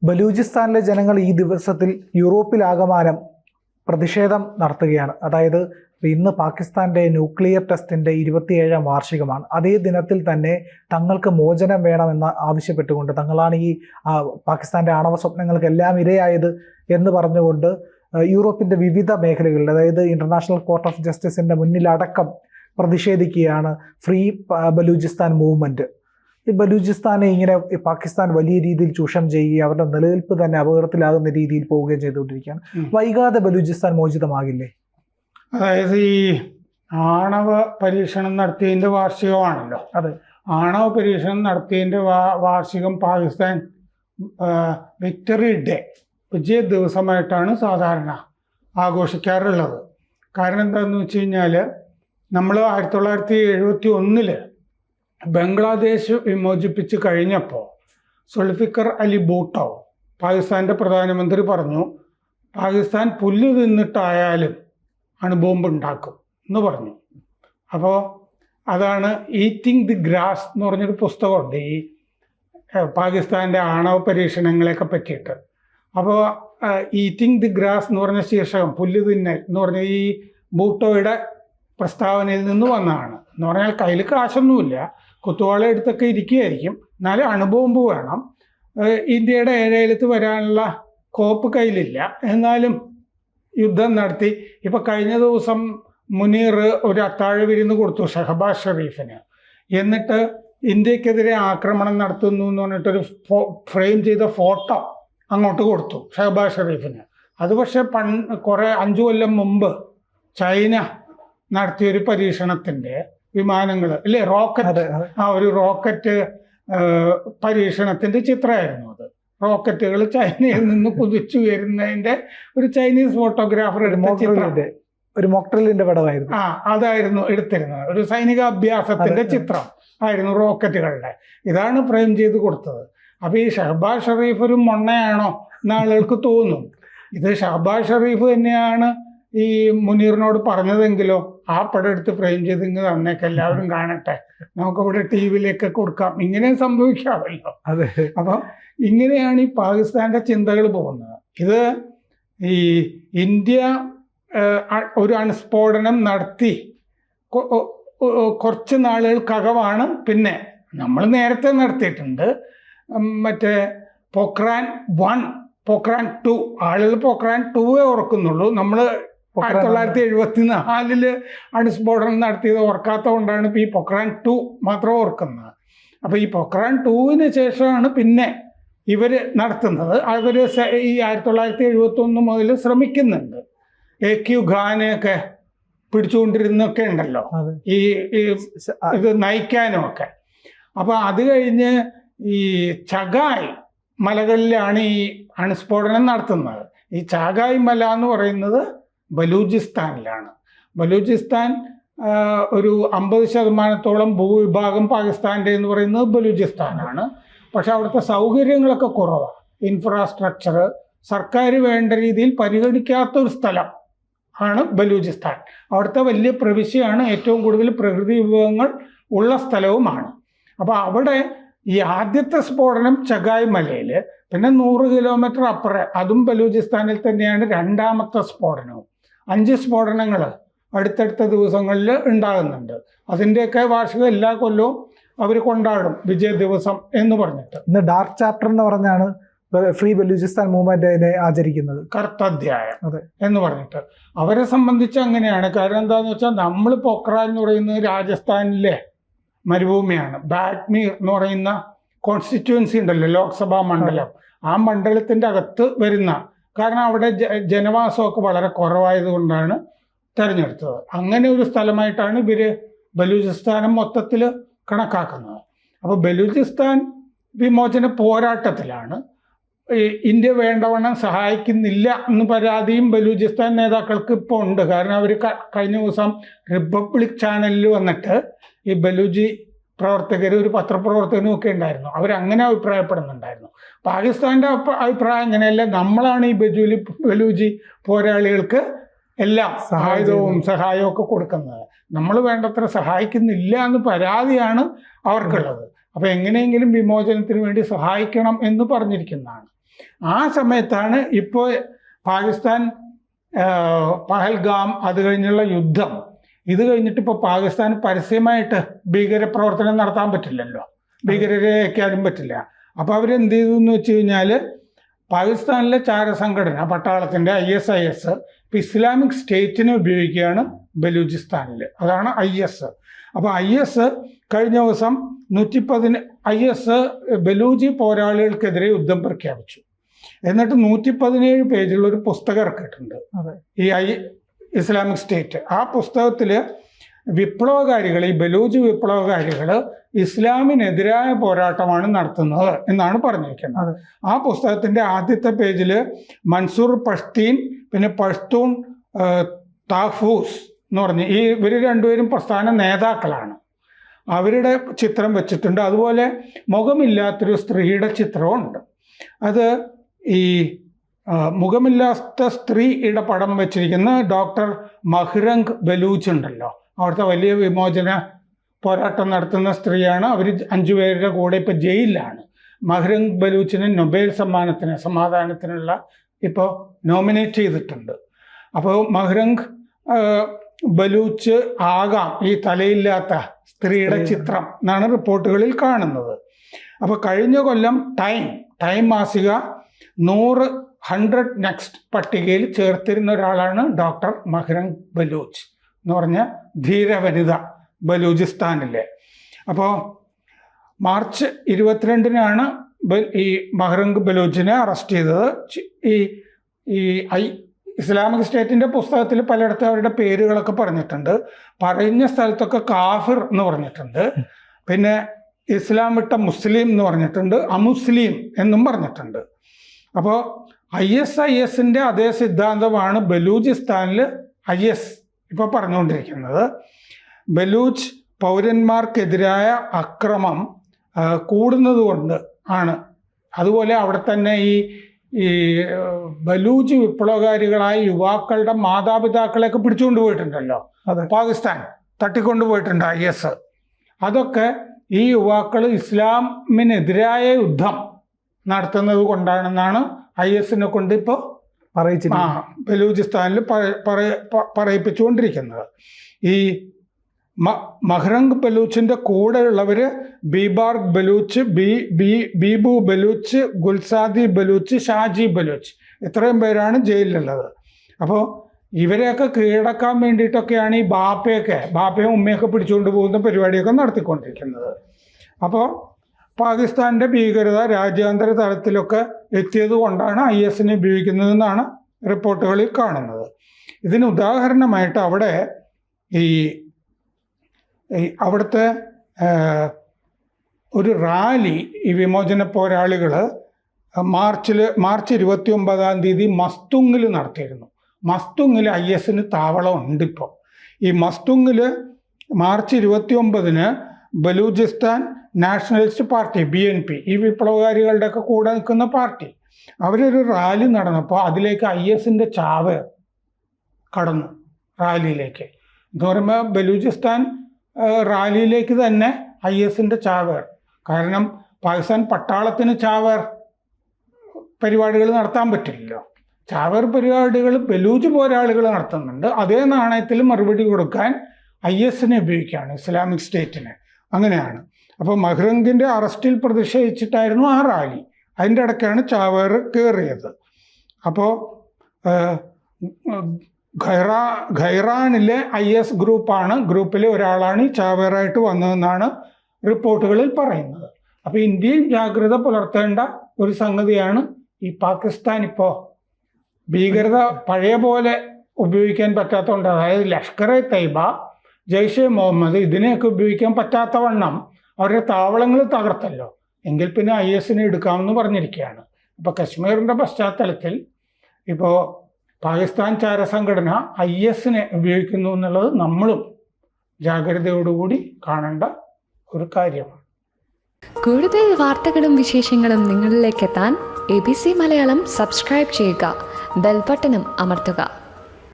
ബലൂചിസ്ഥാനിലെ ജനങ്ങൾ ഈ ദിവസത്തിൽ യൂറോപ്പിലാകമാനം പ്രതിഷേധം നടത്തുകയാണ്. അതായത് ഇന്ന് പാകിസ്ഥാന്റെ ന്യൂക്ലിയർ ടെസ്റ്റിന്റെ 27ാം വാർഷികമാണ്. അതേ ദിനത്തിൽ തന്നെ തങ്ങൾക്ക് മോചനം വേണമെന്ന് ആവശ്യപ്പെട്ടുകൊണ്ട്, തങ്ങളാണ് ഈ പാകിസ്ഥാന്റെ ആണവ സ്വപ്നങ്ങൾക്ക് എല്ലാം ഇരയായത് എന്ന് പറഞ്ഞുകൊണ്ട് യൂറോപ്പിന്റെ വിവിധ മേഖലകളിൽ, അതായത് ഇന്റർനാഷണൽ കോർട്ട് ഓഫ് ജസ്റ്റിസിന്റെ മുന്നിലടക്കം പ്രതിഷേധിക്കുകയാണ് ഫ്രീ ബലൂചിസ്ഥാൻ മൂവ്മെന്റ്. ഈ ബലൂചിസ്ഥാനെ ഇങ്ങനെ പാകിസ്ഥാൻ വലിയ രീതിയിൽ ചൂഷണം ചെയ്യുകയും അവരുടെ നിലനിൽപ്പ് തന്നെ അപകടത്തിലാകുന്ന രീതിയിൽ പോവുകയും ചെയ്തുകൊണ്ടിരിക്കുകയാണ്. വൈകാതെ ബലൂചിസ്ഥാൻ മോചിതമാകില്ലേ? അതായത് ഈ ആണവ പരീക്ഷണം നടത്തിയതിൻ്റെ വാർഷികമാണല്ലോ. അതെ, ആണവ പരീക്ഷണം നടത്തിയതിൻ്റെ വാർഷികം പാകിസ്ഥാൻ വിക്ടറി ഡേ, വിജയ ദിവസമായിട്ടാണ് സാധാരണ ആഘോഷിക്കാറുള്ളത്. കാരണം എന്താണെന്ന് വെച്ച് കഴിഞ്ഞാൽ, നമ്മൾ 1971 ബംഗ്ലാദേശ് വിമോചിപ്പിച്ച് കഴിഞ്ഞപ്പോൾ സുൽഫിക്കർ അലി ഭൂട്ടോ, പാകിസ്ഥാൻ്റെ പ്രധാനമന്ത്രി, പറഞ്ഞു പാകിസ്ഥാൻ പുല്ല് തിന്നിട്ടായാലും അണുബോംബ് ഉണ്ടാക്കും എന്ന് പറഞ്ഞു. അപ്പോൾ അതാണ് ഈറ്റിംഗ് ദി ഗ്രാസ് എന്ന് പറഞ്ഞൊരു പുസ്തകമുണ്ട് ഈ പാകിസ്ഥാൻ്റെ ആണവ പരീക്ഷണങ്ങളെയൊക്കെ പറ്റിയിട്ട്. അപ്പോൾ ഈറ്റിംഗ് ദി ഗ്രാസ് എന്ന് പറഞ്ഞ ശീർഷകം, പുല്ല് തിന്നൽ എന്ന് പറഞ്ഞ ഈ ഭൂട്ടോയുടെ പ്രസ്താവനയിൽ നിന്ന് വന്നതാണ്. എന്ന് പറഞ്ഞാൽ കയ്യിൽ കാശൊന്നുമില്ല, കുത്തുവാള എടുത്തൊക്കെ ഇരിക്കുകയായിരിക്കും, എന്നാലും അണുബോംബ് വേണം. ഇന്ത്യയുടെ ഏഴേലത്ത് വരാനുള്ള കോപ്പ് കയ്യിലില്ല, എന്നാലും യുദ്ധം നടത്തി. ഇപ്പം കഴിഞ്ഞ ദിവസം മുനീർ ഒരു അത്താഴ വിരുന്ന് കൊടുത്തു ഷഹബാസ് ഷെരീഫിന്. എന്നിട്ട് ഇന്ത്യക്കെതിരെ ആക്രമണം നടത്തുന്നു എന്ന് പറഞ്ഞിട്ടൊരു ഫ്രെയിം ചെയ്ത ഫോട്ടോ അങ്ങോട്ട് കൊടുത്തു ഷഹബാസ് ഷെരീഫിന്. അത് പക്ഷേ കുറേ 5 കൊല്ലം മുമ്പ് ചൈന നടത്തിയൊരു പരീക്ഷണത്തിൻ്റെ വിമാനങ്ങൾ അല്ലേ, റോക്കറ്റ്, ഒരു റോക്കറ്റ് പരീക്ഷണത്തിൻ്റെ ചിത്രമായിരുന്നു അത്. റോക്കറ്റുകൾ ചൈനയിൽ നിന്ന് കുതിച്ചു വരുന്നതിൻ്റെ ഒരു ചൈനീസ് ഫോട്ടോഗ്രാഫർ എടുത്ത ചിത്രം, ഒരു മോക്ട്രിലിന്റെ പടമായിരുന്നു. അതായിരുന്നു എടുത്തിരുന്നത്. ഒരു സൈനിക അഭ്യാസത്തിന്റെ ചിത്രം ആയിരുന്നു റോക്കറ്റുകളുടെ. ഇതാണ് ഫ്രെയിം ചെയ്ത് കൊടുത്തത്. അപ്പൊ ഈ ഷഹബാസ് ഷെരീഫ് ഒരു മൊണ്ണയാണോ എന്ന് ആളുകൾക്ക് തോന്നും. ഇത് ഷഹബാസ് ഷെരീഫ് തന്നെയാണ് ഈ മുനീറിനോട് പറഞ്ഞതെങ്കിലോ, ആ പടം എടുത്ത് ഫ്രെയിം ചെയ്ത് ഇങ്ങ് തന്നേക്ക്, എല്ലാവരും കാണട്ടെ, നമുക്കിവിടെ TV-യിലേക്ക് കൊടുക്കാം, ഇങ്ങനെ സംഭവിക്കാമല്ലോ. അപ്പൊ ഇങ്ങനെയാണ് ഈ പാകിസ്ഥാന്റെ ചിന്തകൾ പോകുന്നത്. ഇത് ഈ ഇന്ത്യ ഒരു അണുസ്ഫോടനം നടത്തി കുറച്ച് നാളുകൾക്കകമാണ്, പിന്നെ നമ്മൾ നേരത്തെ നടത്തിയിട്ടുണ്ട്, മറ്റേ പൊക്രാൻ 1, പൊക്രാൻ 2. ആളുകൾ പൊക്രാൻ 2 ഓർക്കുന്നുള്ളൂ. നമ്മൾ 1974 അണുസ്ഫോടനം നടത്തിയത് ഓർക്കാത്ത കൊണ്ടാണ് ഇപ്പോൾ ഈ പൊക്രാൻ 2 മാത്രം ഓർക്കുന്നത്. അപ്പോൾ ഈ പൊക്രാൻ 2-ന് ശേഷമാണ് പിന്നെ ഇവർ നടത്തുന്നത്. അവർ ഈ 1971 മുതൽ ശ്രമിക്കുന്നുണ്ട്. AQ ഖാനെയൊക്കെ പിടിച്ചുകൊണ്ടിരുന്നൊക്കെ ഉണ്ടല്ലോ, ഈ ഇത് നയിക്കാനും ഒക്കെ. അപ്പോൾ അത് കഴിഞ്ഞ് ഈ ചഗായ് മലകളിലാണ് ഈ അണുസ്ഫോടനം നടത്തുന്നത്. ഈ ചാഗായ് മല എന്ന് പറയുന്നത് ബലൂചിസ്ഥാനിലാണ്. ബലൂചിസ്ഥാൻ ഒരു 50% ഭൂവിഭാഗം പാകിസ്ഥാൻ്റെ എന്ന് പറയുന്നത് ബലൂചിസ്ഥാനാണ്. പക്ഷെ അവിടുത്തെ സൗകര്യങ്ങളൊക്കെ കുറവാണ്. ഇൻഫ്രാസ്ട്രക്ചർ സർക്കാർ വേണ്ട രീതിയിൽ പരിഗണിക്കാത്തൊരു സ്ഥലം ആണ് ബലൂചിസ്ഥാൻ. അവിടുത്തെ വലിയ പ്രവിശ്യയാണ്, ഏറ്റവും കൂടുതൽ പ്രകൃതി വിഭവങ്ങൾ ഉള്ള സ്ഥലവുമാണ്. അപ്പോൾ അവിടെ ഈ ആദ്യത്തെ സ്ഫോടനം ചഗായ് മലയിൽ, പിന്നെ 100 കിലോമീറ്റർ അപ്പുറം, അതും ബലൂചിസ്ഥാനിൽ തന്നെയാണ് രണ്ടാമത്തെ സ്ഫോടനവും. 5 സ്ഫോടനങ്ങൾ അടുത്തടുത്ത ദിവസങ്ങളിൽ ഉണ്ടാകുന്നുണ്ട്. അതിൻ്റെയൊക്കെ വാർഷികം എല്ലാ കൊല്ലവും അവർ കൊണ്ടാടും, വിജയ ദിവസം എന്ന് പറഞ്ഞിട്ട്. ഇന്ന് ഡാർക്ക് ചാപ്റ്റർ എന്ന് പറഞ്ഞാണ് ഫ്രീ ബലൂചിസ്ഥാൻ മൂവ്മെന്റ് ആചരിക്കുന്നത്, കർത്തധ്യായം എന്ന് പറഞ്ഞിട്ട്. അവരെ സംബന്ധിച്ച് അങ്ങനെയാണ്. കാരണം എന്താണെന്ന് വെച്ചാൽ, നമ്മൾ പൊക്രാൻ എന്ന് പറയുന്നത് രാജസ്ഥാനിലെ മരുഭൂമിയാണ്. ബാഡ്മീർ എന്ന് പറയുന്ന കോൺസ്റ്റിറ്റ്യുവൻസി ഉണ്ടല്ലോ, ലോക്സഭാ മണ്ഡലം, ആ മണ്ഡലത്തിൻ്റെ അകത്ത് വരുന്ന, കാരണം അവിടെ ജനവാസമൊക്കെ വളരെ കുറവായതുകൊണ്ടാണ് തിരഞ്ഞെടുത്തത്. അങ്ങനെ ഒരു സ്ഥലമായിട്ടാണ് ഇവർ ബലൂചിസ്ഥാനം മൊത്തത്തിൽ കണക്കാക്കുന്നത്. അപ്പോൾ ബലൂചിസ്ഥാൻ വിമോചന പോരാട്ടത്തിലാണ്. ഇന്ത്യ വേണ്ടവണ്ണം സഹായിക്കുന്നില്ല എന്ന് പരാതിയും ബലൂചിസ്ഥാൻ നേതാക്കൾക്ക് ഇപ്പോൾ ഉണ്ട്. കാരണം അവർ കഴിഞ്ഞ ദിവസം റിപ്പബ്ലിക് ചാനലിൽ വന്നിട്ട് ഈ ബലൂജി പ്രവർത്തകർ, ഒരു പത്രപ്രവർത്തകനും ഒക്കെ ഉണ്ടായിരുന്നു, അവരങ്ങനെ അഭിപ്രായപ്പെടുന്നുണ്ടായിരുന്നു. പാകിസ്ഥാൻ്റെ അഭിപ്രായം അങ്ങനെയല്ല, നമ്മളാണ് ഈ ബലൂജി പോരാളികൾക്ക് എല്ലാം സഹായവും ഒക്കെ കൊടുക്കുന്നത്, നമ്മൾ വേണ്ടത്ര സഹായിക്കുന്നില്ല എന്ന് പരാതിയാണ് അവർക്കുള്ളത്. അപ്പോൾ എങ്ങനെയെങ്കിലും വിമോചനത്തിന് വേണ്ടി സഹായിക്കണം എന്ന് പറഞ്ഞിരിക്കുന്നതാണ്. ആ സമയത്താണ് ഇപ്പോൾ പാകിസ്ഥാൻ പഹൽഗാം, അത് കഴിഞ്ഞുള്ള യുദ്ധം, ഇത് കഴിഞ്ഞിട്ട് ഇപ്പോൾ പാകിസ്ഥാൻ പരസ്യമായിട്ട് ഭീകരപ്രവർത്തനം നടത്താൻ പറ്റില്ലല്ലോ, ഭീകരരെ അയക്കാനും പറ്റില്ല. അപ്പോൾ അവരെന്ത് ചെയ്തു എന്ന് വെച്ച് കഴിഞ്ഞാൽ പാകിസ്ഥാനിലെ ചാരസംഘടന പട്ടാളത്തിൻ്റെ ISIS ഇപ്പോൾ ഇസ്ലാമിക് സ്റ്റേറ്റിനെ ഉപയോഗിക്കുകയാണ് ബലൂചിസ്ഥാനിൽ. അതാണ് IS. അപ്പോൾ IS കഴിഞ്ഞ ദിവസം 110 IS ബലൂചി പോരാളികൾക്കെതിരെ യുദ്ധം പ്രഖ്യാപിച്ചു. എന്നിട്ട് 117 പേജുള്ള ഒരു പുസ്തകം ഇറക്കിയിട്ടുണ്ട് ഈ ഇസ്ലാമിക് സ്റ്റേറ്റ്. ആ പുസ്തകത്തിൽ വിപ്ലവകാരികൾ, ഈ ബലൂജ് വിപ്ലവകാരികൾ ഇസ്ലാമിനെതിരായ പോരാട്ടമാണ് നടത്തുന്നത് എന്നാണ് പറഞ്ഞിരിക്കുന്നത്. ആ പുസ്തകത്തിൻ്റെ ആദ്യത്തെ പേജിൽ മൻസൂർ പഷ്തീൻ, പിന്നെ പഷ്തൂൺ താഫൂസ് എന്ന് പറഞ്ഞ് ഇവർ രണ്ടുപേരും പ്രസ്ഥാന നേതാക്കളാണ്. അവരുടെ ചിത്രം വെച്ചിട്ടുണ്ട്. അതുപോലെ മുഖമില്ലാത്തൊരു സ്ത്രീയുടെ ചിത്രമുണ്ട്. അത് ഈ മുഖമില്ലാത്ത സ്ത്രീയുടെ പടം വെച്ചിരിക്കുന്ന ഡോക്ടർ മഹ്റംഗ് ബലൂച്ച് ഉണ്ടല്ലോ, അവിടുത്തെ വലിയ വിമോചന പോരാട്ടം നടത്തുന്ന സ്ത്രീയാണ്. അവർ 5 പേരുടെ കൂടെ ഇപ്പോൾ ജയിലിലാണ്. മഹ്റംഗ് ബലൂച്ചിന് നൊബേൽ സമാധാനത്തിനുള്ള ഇപ്പോൾ നോമിനേറ്റ് ചെയ്തിട്ടുണ്ട്. അപ്പോൾ മഹ്റംഗ് ബലൂച്ച് ആകാം ഈ തലയില്ലാത്ത സ്ത്രീയുടെ ചിത്രം എന്നാണ് റിപ്പോർട്ടുകളിൽ കാണുന്നത്. അപ്പോൾ കഴിഞ്ഞ കൊല്ലം ടൈം മാസിക 100 നെക്സ്റ്റ് പട്ടികയിൽ ചേർത്തിരുന്ന ഒരാളാണ് ഡോക്ടർ മഹ്റംഗ് ബലൂച്ച് എന്ന് പറഞ്ഞ ധീരവനിത ബലൂചിസ്ഥാനിലെ. അപ്പോൾ മാർച്ച് 22-നാണ് ഈ മഹ്റംഗ് ബലൂച്ചിനെ അറസ്റ്റ് ചെയ്തത്. ഈ ഇസ്ലാമിക് സ്റ്റേറ്റിൻ്റെ പുസ്തകത്തിൽ പലയിടത്തും അവരുടെ പേരുകളൊക്കെ പറഞ്ഞിട്ടുണ്ട്. പറഞ്ഞ സ്ഥലത്തൊക്കെ കാഫിർ എന്ന് പറഞ്ഞിട്ടുണ്ട്, പിന്നെ ഇസ്ലാം വിട്ട മുസ്ലിം എന്ന് പറഞ്ഞിട്ടുണ്ട്, അമുസ്ലിം എന്നും പറഞ്ഞിട്ടുണ്ട്. അപ്പോൾ ISISൻ്റെ അതേ സിദ്ധാന്തമാണ് ബലൂചിസ്ഥാനിൽ IS ഇപ്പോൾ പറഞ്ഞുകൊണ്ടിരിക്കുന്നത്. ബലൂച്ച് പൗരന്മാർക്കെതിരായ അക്രമം കൂടുന്നത് കൊണ്ട് ആണ്. അതുപോലെ അവിടെ തന്നെ ഈ ബലൂച്ച് വിപ്ലവകാരികളായ യുവാക്കളുടെ മാതാപിതാക്കളെയൊക്കെ പിടിച്ചുകൊണ്ട് പോയിട്ടുണ്ടല്ലോ, പാകിസ്ഥാൻ തട്ടിക്കൊണ്ടുപോയിട്ടുണ്ട് IS. അതൊക്കെ ഈ യുവാക്കൾ ഇസ്ലാമിനെതിരായ യുദ്ധം നടത്തുന്നത് കൊണ്ടാണെന്നാണ് ISനെ കൊണ്ട് ഇപ്പോൾ ബലൂചിസ്ഥാനിൽ പറയിപ്പിച്ചുകൊണ്ടിരിക്കുന്നത്. ഈ മഹ്റംഗ് ബലൂച്ചിൻ്റെ കൂടെയുള്ളവർ ബീബാർഗ് ബലൂച്ച്, ബീബു ബലൂച്ച്, ഗുൽസാദി ബലൂച്ച്, ഷാജി ബലൂച്ച്, ഇത്രയും പേരാണ് ജയിലിലുള്ളത്. അപ്പോൾ ഇവരെയൊക്കെ കീഴടക്കാൻ വേണ്ടിയിട്ടൊക്കെയാണ് ഈ ബാപ്പയും ഉമ്മയൊക്കെ പിടിച്ചുകൊണ്ട് പോകുന്ന പരിപാടിയൊക്കെ നടത്തിക്കൊണ്ടിരിക്കുന്നത്. അപ്പോൾ പാകിസ്ഥാൻ്റെ ഭീകരത രാജ്യാന്തര തലത്തിലൊക്കെ എത്തിയത് കൊണ്ടാണ് ISനെ ഉപയോഗിക്കുന്നതെന്നാണ് റിപ്പോർട്ടുകളിൽ കാണുന്നത്. ഇതിന് ഉദാഹരണമായിട്ട് അവിടുത്തെ ഒരു റാലി ഈ വിമോചന പോരാളികൾ മാർച്ച് 29-ാം തീയതി മസ്തുങ്ങിൽ നടത്തിയിരുന്നു. മസ്തുങ്ങിൽ ISന് താവളം ഉണ്ട്. ഇപ്പോൾ ഈ മസ്തുങ്ങിൽ മാർച്ച് 29-ന് ബലൂചിസ്ഥാൻ നാഷണലിസ്റ്റ് പാർട്ടി BNP, ഈ വിപ്ലവകാരികളുടെയൊക്കെ കൂടെ നിൽക്കുന്ന പാർട്ടി, അവരൊരു റാലി നടന്നപ്പോൾ അതിലേക്ക് ISൻ്റെ ചാവ് കടന്നു റാലിയിലേക്ക്. എന്ന് പറയുമ്പോൾ ബലൂചിസ്ഥാൻ റാലിയിലേക്ക് തന്നെ ISൻ്റെ ചാവേർ. കാരണം പാകിസ്ഥാൻ പട്ടാളത്തിന് ചാവേർ പരിപാടികൾ നടത്താൻ പറ്റില്ലല്ലോ. ചാവേർ പരിപാടികൾ ബലൂച്ച് പോരാളികൾ നടത്തുന്നുണ്ട്. അതേ നാണയത്തിൽ മറുപടി കൊടുക്കാൻ ISനെ ഉപയോഗിക്കുകയാണ്, ഇസ്ലാമിക് സ്റ്റേറ്റിന്. അങ്ങനെയാണ്. അപ്പോൾ മഹ്റംഗിൻ്റെ അറസ്റ്റിൽ പ്രതിഷേധിച്ചിട്ടായിരുന്നു ആ റാലി. അതിൻ്റെ ഇടയ്ക്കാണ് ചാവേർ കയറിയത്. അപ്പോൾ ഖൈറാനിലെ IS ഗ്രൂപ്പിലെ ഒരാളാണ് ഈ ചാവേറായിട്ട് വന്നതെന്നാണ് റിപ്പോർട്ടുകളിൽ പറയുന്നത്. അപ്പോൾ ഇന്ത്യയും ജാഗ്രത പുലർത്തേണ്ട ഒരു സംഗതിയാണ്. ഈ പാകിസ്ഥാൻ ഇപ്പോൾ ഭീകരത പഴയ പോലെ ഉപയോഗിക്കാൻ പറ്റാത്തതുകൊണ്ട്, അതായത് ലഷ്കർ-ഇ-തയ്ബ, ജയ്ഷെ മുഹമ്മദ് ഇതിനെയൊക്കെ ഉപയോഗിക്കാൻ പറ്റാത്തവണ്ണം അവരുടെ താവളങ്ങൾ തകർത്തല്ലോ, എങ്കിൽ പിന്നെ ISനെ എടുക്കാമെന്ന് പറഞ്ഞിരിക്കുകയാണ്. ഇപ്പോൾ കശ്മീരിൻ്റെ പശ്ചാത്തലത്തിൽ ഇപ്പോൾ പാകിസ്ഥാൻ ചാരസംഘടന ISനെ ഉപയോഗിക്കുന്നു എന്നുള്ളത് നമ്മളും ജാഗ്രതയോടുകൂടി കാണേണ്ട ഒരു കാര്യമാണ്. കൂടുതൽ വാർത്തകളും വിശേഷങ്ങളും നിങ്ങളിലേക്ക് എത്താൻ ABC മലയാളം സബ്സ്ക്രൈബ് ചെയ്യുക, ബെൽബട്ടനും അമർത്തുക.